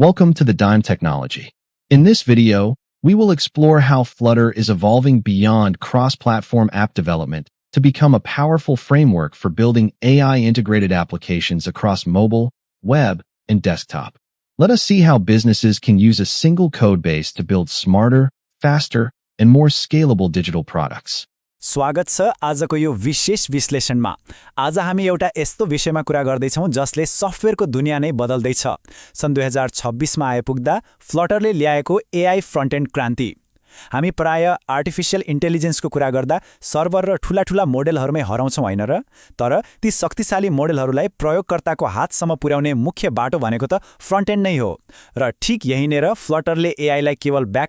Welcome to the Dime Technology. In this video, we will explore how Flutter is evolving beyond cross-platform app development to become a powerful framework for building AI-integrated applications across mobile, web, and desktop. Let us see how businesses can use a single code base to build smarter, faster, and more scalable digital products. स्वागत छ आजको यो विशेष विश्लेषणमा। आज हामी एउटा यस्तो विषयमा कुरा गर्दैछौँ जसले सफ्टवेयरको दुनियाँ नै बदल्दैछ। सन् 2026 मा आइपुग्दा फ्लटरले ल्याएको एआई फ्रन्ट एन्ड क्रान्ति। हामी प्राय आर्टिफिशियल इन्टेलिजेन्सको कुरा गर्दा सर्भर र ठूला मोडेलहरूमै हराउँछौँ हैन र? तर ती शक्तिशाली मोडेलहरूलाई प्रयोगकर्ताको हातसम्म पुर्याउने मुख्य बाटो भनेको त फ्रन्ट एन्ड नै हो। र ठीक यहीँनेर फ्लटरले एआईलाई केवल ब्याक